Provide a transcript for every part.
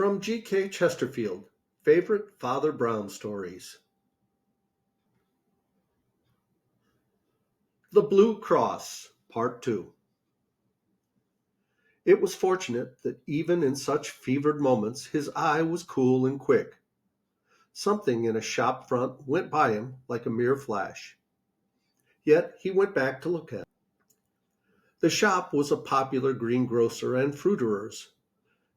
From G.K. Chesterfield, Favorite Father Brown Stories. The Blue Cross, Part 2. It was fortunate that even in such fevered moments his eye was cool and quick. Something in a shop front went by him like a mere flash. Yet he went back to look at it. The shop was a popular greengrocer and fruiterer's,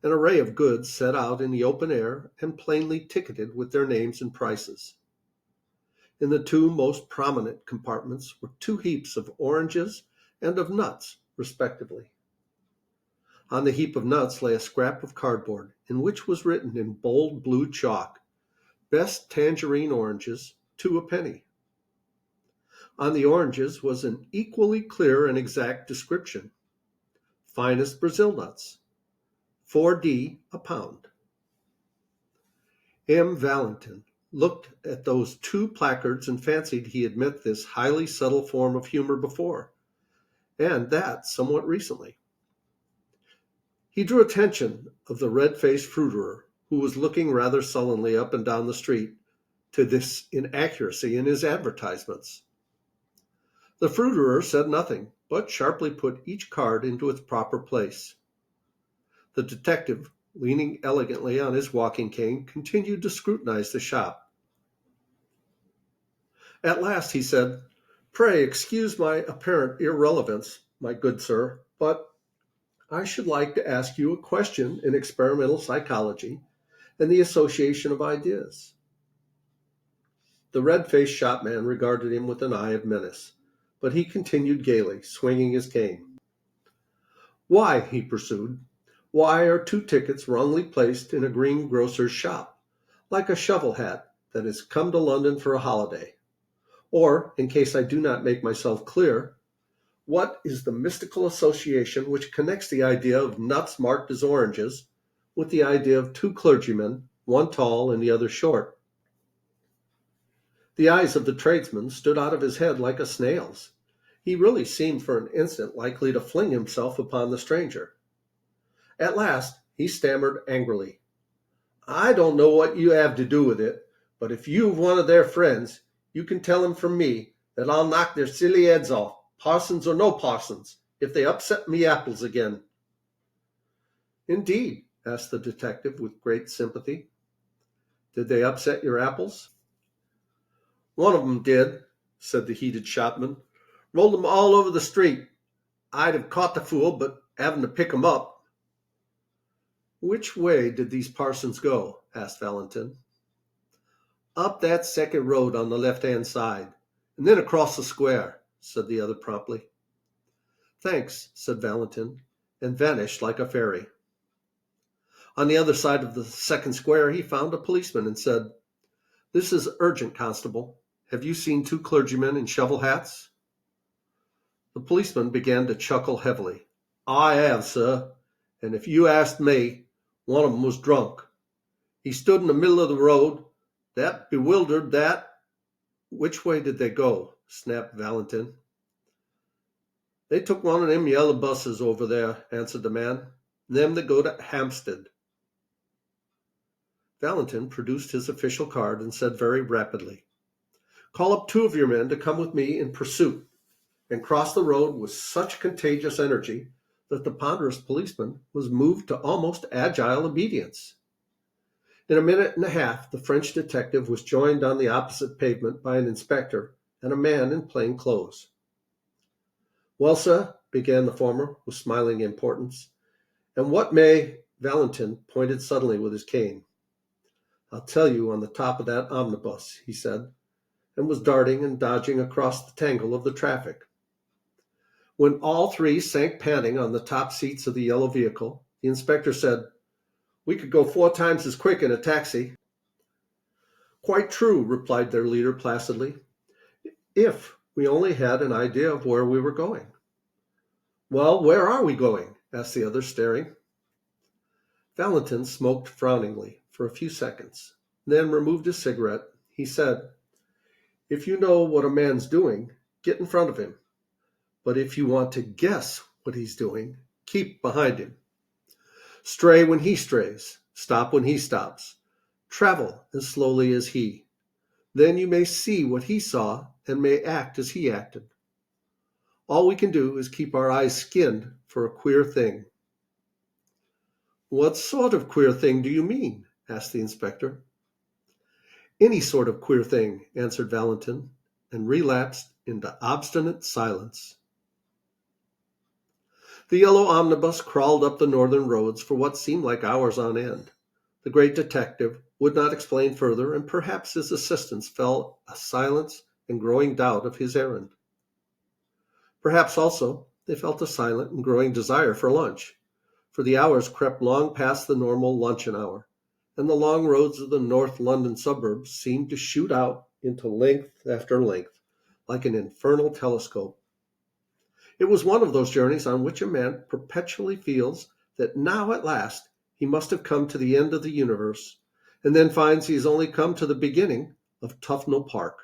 an array of goods set out in the open air and plainly ticketed with their names and prices. In the two most prominent compartments were two heaps of oranges and of nuts, respectively. On the heap of nuts lay a scrap of cardboard, in which was written in bold blue chalk, "Best tangerine oranges, 2 a penny." On the oranges was an equally clear and exact description: "Finest Brazil nuts, 4d a pound." M. Valentin looked at those two placards and fancied he had met this highly subtle form of humor before, and that somewhat recently. He drew attention of the red-faced fruiterer, who was looking rather sullenly up and down the street, to this inaccuracy in his advertisements. The fruiterer said nothing, but sharply put each card into its proper place. The detective, leaning elegantly on his walking cane, continued to scrutinize the shop. At last he said, "Pray excuse my apparent irrelevance, my good sir, but I should like to ask you a question in experimental psychology and the association of ideas." The red-faced shopman regarded him with an eye of menace, but he continued gaily, swinging his cane. "Why," he pursued, "why are two tickets wrongly placed in a greengrocer's shop, like a shovel hat that has come to London for a holiday? Or, in case I do not make myself clear, what is the mystical association which connects the idea of nuts marked as oranges with the idea of two clergymen, one tall and the other short?" The eyes of the tradesman stood out of his head like a snail's. He really seemed for an instant likely to fling himself upon the stranger. At last he stammered angrily, "I don't know what you have to do with it, but if you've one of their friends, you can tell him from me that I'll knock their silly heads off, parsons or no parsons, if they upset me apples again." "Indeed?" asked the detective with great sympathy. "Did they upset your apples?" "One of 'em did," said the heated shopman. "Rolled 'em all over the street. I'd have caught the fool, but having to pick 'em up." "Which way did these parsons go?" asked Valentin. "Up that second road on the left-hand side, and then across the square," said the other promptly. "Thanks," said Valentin, and vanished like a fairy. On the other side of the second square he found a policeman and said, "This is urgent, constable. Have you seen two clergymen in shovel hats?" The policeman began to chuckle heavily. "I have, sir, and if you asked me, one of 'em was drunk. He stood in the middle of the road, that bewildered that—" "Which way did they go?" snapped Valentin. "They took one of them yellow buses over there," answered the man. "Them that go to Hampstead." Valentin produced his official card and said very rapidly, "Call up 2 of your men to come with me in pursuit," and crossed the road with such contagious energy that the ponderous policeman was moved to almost agile obedience. In a minute and a half the French detective was joined on the opposite pavement by an inspector and a man in plain clothes. "Well, sir," began the former with smiling importance, "and what may—" Valentin pointed suddenly with his cane. "I'll tell you on the top of that omnibus," he said, and was darting and dodging across the tangle of the traffic. When all three sank panting on the top seats of the yellow vehicle, the inspector said, "We could go 4 times as quick in a taxi." "Quite true," replied their leader placidly, "if we only had an idea of where we were going." "Well, where are we going?" asked the other, staring. Valentin smoked frowningly for a few seconds, then removed his cigarette. He said, "If you know what a man's doing, get in front of him. But if you want to guess what he's doing, keep behind him. Stray when he strays, Stop when he stops. Travel as slowly as he. Then you may see what he saw and may act as he acted. All we can do is keep our eyes skinned for a queer thing." "What sort of queer thing do you mean?" asked the inspector. "Any sort of queer thing," answered Valentin, and relapsed into obstinate silence. The yellow omnibus crawled up the northern roads for what seemed like hours on end. The great detective would not explain further, and perhaps his assistants felt a silence and growing doubt of his errand. Perhaps also they felt a silent and growing desire for lunch, for the hours crept long past the normal luncheon hour, and the long roads of the North London suburbs seemed to shoot out into length after length, like an infernal telescope. It was one of those journeys on which a man perpetually feels that now at last he must have come to the end of the universe, and then finds he has only come to the beginning of Tufnell Park.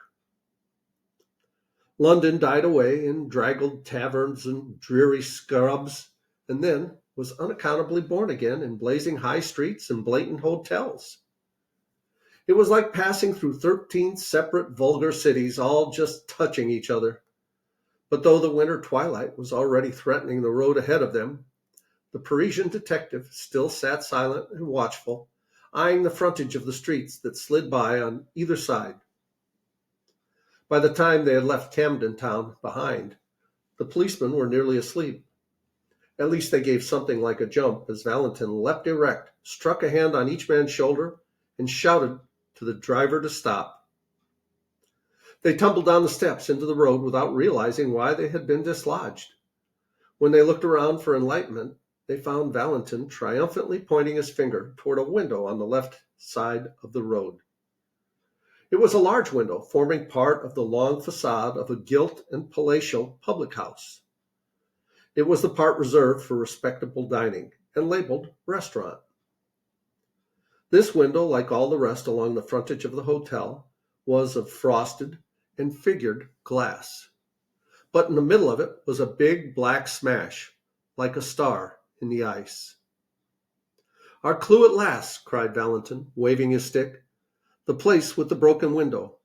London died away in draggled taverns and dreary scrubs, and then was unaccountably born again in blazing high streets and blatant hotels. It was like passing through 13 separate vulgar cities, all just touching each other. But though the winter twilight was already threatening the road ahead of them, the Parisian detective still sat silent and watchful, eyeing the frontage of the streets that slid by on either side. By the time they had left Camden Town behind, the policemen were nearly asleep. At least they gave something like a jump as Valentin leapt erect, struck a hand on each man's shoulder, and shouted to the driver to stop. They tumbled down the steps into the road without realizing why they had been dislodged. When they looked around for enlightenment, they found Valentin triumphantly pointing his finger toward a window on the left side of the road. It was a large window forming part of the long facade of a gilt and palatial public house. It was the part reserved for respectable dining and labeled restaurant. This window, like all the rest along the frontage of the hotel, was of frosted and figured glass. But in the middle of it was a big black smash, like a star in the ice. "Our clue at last," cried Valentin, waving his stick. "The place with the broken window."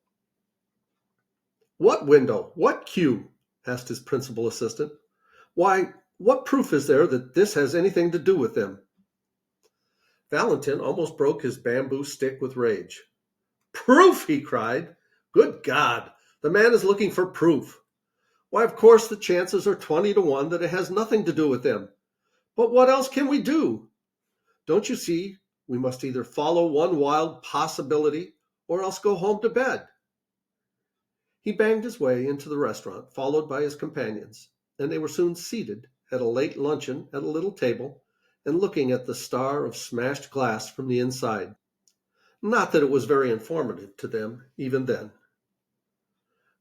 "What window? What cue?" asked his principal assistant. "Why, what proof is there that this has anything to do with them?" Valentin almost broke his bamboo stick with rage. "Proof!" he cried. "Good God! The man is looking for proof. Why, of course the chances are 20 to 1 that it has nothing to do with them. But what else can we do? Don't you see, we must either follow one wild possibility or else go home to bed." He banged his way into the restaurant, followed by his companions, and they were soon seated at a late luncheon at a little table and looking at the star of smashed glass from the inside. Not that it was very informative to them even then.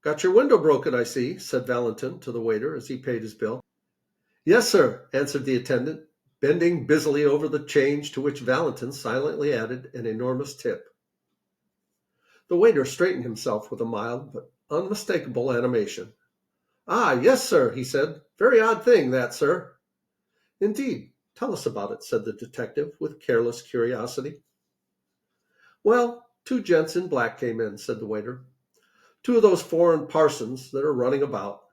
"Got your window broken, I see," said Valentin to the waiter as he paid his bill. "Yes, sir," answered the attendant, bending busily over the change, to which Valentin silently added an enormous tip. The waiter straightened himself with a mild but unmistakable animation. "Ah, yes, sir," he said. "Very odd thing, that, sir." "Indeed. Tell us about it," said the detective, with careless curiosity. "Well, 2 gents in black came in," said the waiter. "2 of those foreign parsons that are running about.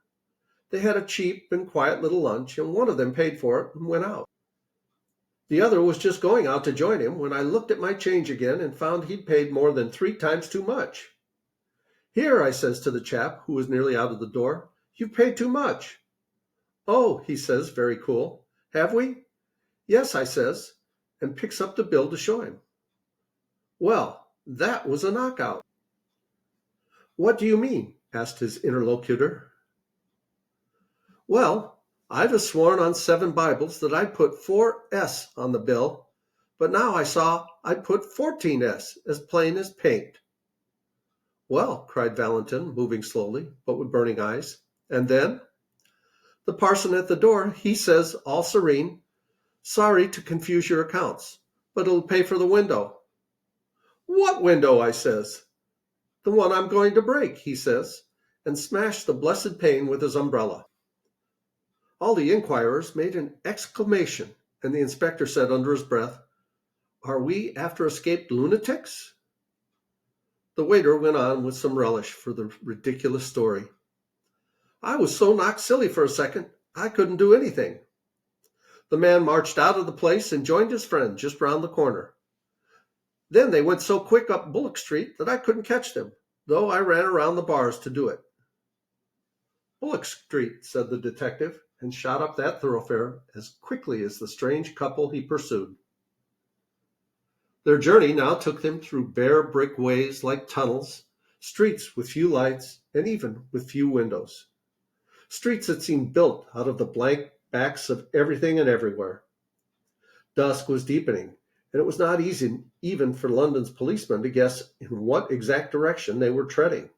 They had a cheap and quiet little lunch, and one of them paid for it and went out. The other was just going out to join him when I looked at my change again and found he'd paid more than 3 times too much. 'Here,' I says to the chap who was nearly out of the door, 'you've paid too much.' 'Oh,' he says, very cool, 'have we?' 'Yes,' I says, and picks up the bill to show him. Well, that was a knockout." "What do you mean?" asked his interlocutor. "Well, I'd have sworn on 7 Bibles that I'd put 4S on the bill, but now I saw I'd put 14S, as plain as paint." "Well," cried Valentin, moving slowly, but with burning eyes, "and then?" "The parson at the door, he says, all serene, 'Sorry to confuse your accounts, but it'll pay for the window.' 'What window?' I says. 'The one I'm going to break,' he says, and smashed the blessed pane with his umbrella." All the inquirers made an exclamation, and the inspector said under his breath, Are we after escaped lunatics? The waiter went on with some relish for the ridiculous story. I was so knocked silly for a second, I couldn't do anything. The man marched out of the place and joined his friend just round the corner. Then they went so quick up Bullock Street that I couldn't catch them, though I ran around the bars to do it. Bullock Street, said the detective, and shot up that thoroughfare as quickly as the strange couple he pursued. Their journey now took them through bare brick ways like tunnels, streets with few lights, and even with few windows. Streets that seemed built out of the blank backs of everything and everywhere. Dusk was deepening, and it was not easy even for London's policemen to guess in what exact direction they were treading.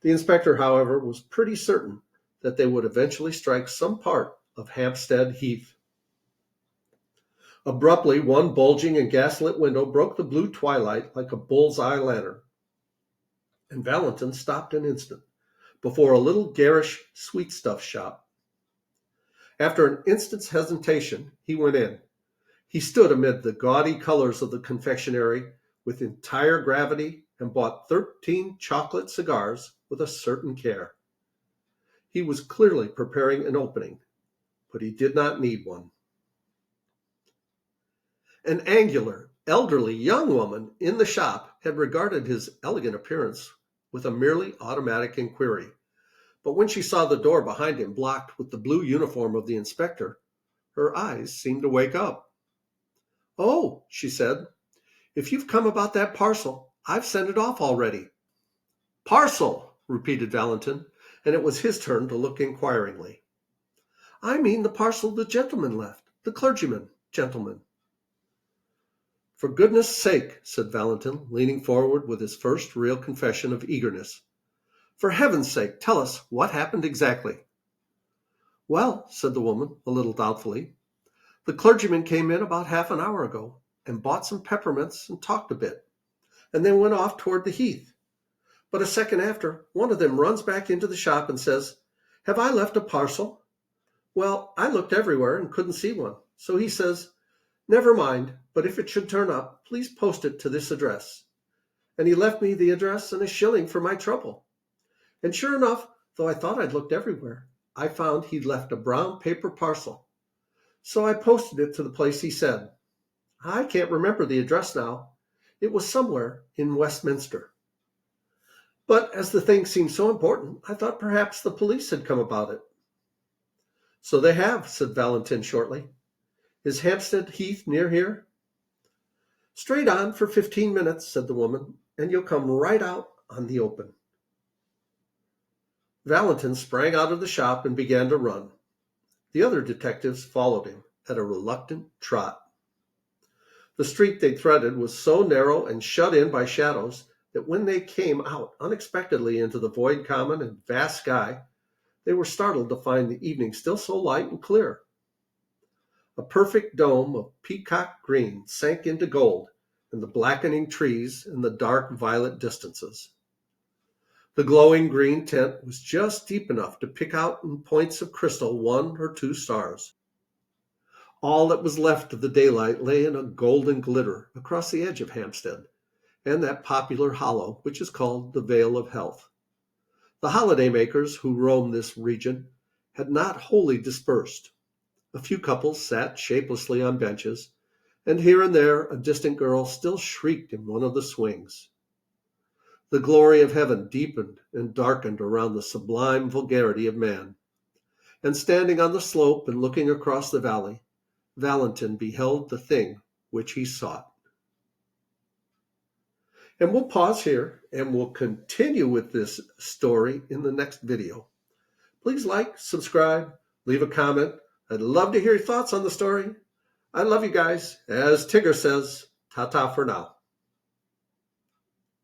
The inspector, however, was pretty certain that they would eventually strike some part of Hampstead Heath. Abruptly, one bulging and gaslit window broke the blue twilight like a bull's-eye lantern, and Valentin stopped an instant before a little garish sweetstuff shop. After an instant's hesitation, he went in. He stood amid the gaudy colors of the confectionery with entire gravity and bought 13 chocolate cigars with a certain care. He was clearly preparing an opening, but he did not need one. An angular, elderly young woman in the shop had regarded his elegant appearance with a merely automatic inquiry, but when she saw the door behind him blocked with the blue uniform of the inspector, her eyes seemed to wake up. "Oh," she said, "if you've come about that parcel, I've sent it off already." "Parcel," repeated Valentin, and it was his turn to look inquiringly. "I mean the parcel the gentleman left, the clergyman, gentleman." "For goodness' sake," said Valentin, leaning forward with his first real confession of eagerness. "For heaven's sake, tell us what happened exactly." "Well," said the woman, a little doubtfully, "the clergyman came in about half an hour ago and bought some peppermints and talked a bit, and then went off toward the heath. But a second after, one of them runs back into the shop and says, 'Have I left a parcel?' Well, I looked everywhere and couldn't see one, so he says, 'Never mind, but if it should turn up, please post it to this address.' And he left me the address and a shilling for my trouble. And sure enough, though I thought I'd looked everywhere, I found he'd left a brown paper parcel. So I posted it to the place he said. I can't remember the address now. It was somewhere in Westminster. But as the thing seemed so important, I thought perhaps the police had come about it." "So they have," said Valentin shortly. "Is Hampstead Heath near here?" "Straight on for 15 minutes," said the woman, "and you'll come right out on the open." Valentin sprang out of the shop and began to run. The other detectives followed him at a reluctant trot. The street they threaded was so narrow and shut in by shadows that when they came out unexpectedly into the void common and vast sky, they were startled to find the evening still so light and clear. A perfect dome of peacock green sank into gold in the blackening trees and the dark violet distances. The glowing green tint was just deep enough to pick out in points of crystal 1 or 2 stars. All that was left of the daylight lay in a golden glitter across the edge of Hampstead, and that popular hollow which is called the Vale of Health. The holiday makers who roamed this region had not wholly dispersed. A few couples sat shapelessly on benches, and here and there a distant girl still shrieked in one of the swings. The glory of heaven deepened and darkened around the sublime vulgarity of man, and standing on the slope and looking across the valley, Valentin beheld the thing which he sought. And we'll pause here, and we'll continue with this story in the next video. Please like, subscribe, leave a comment. I'd love to hear your thoughts on the story. I love you guys. As Tigger says, ta-ta for now.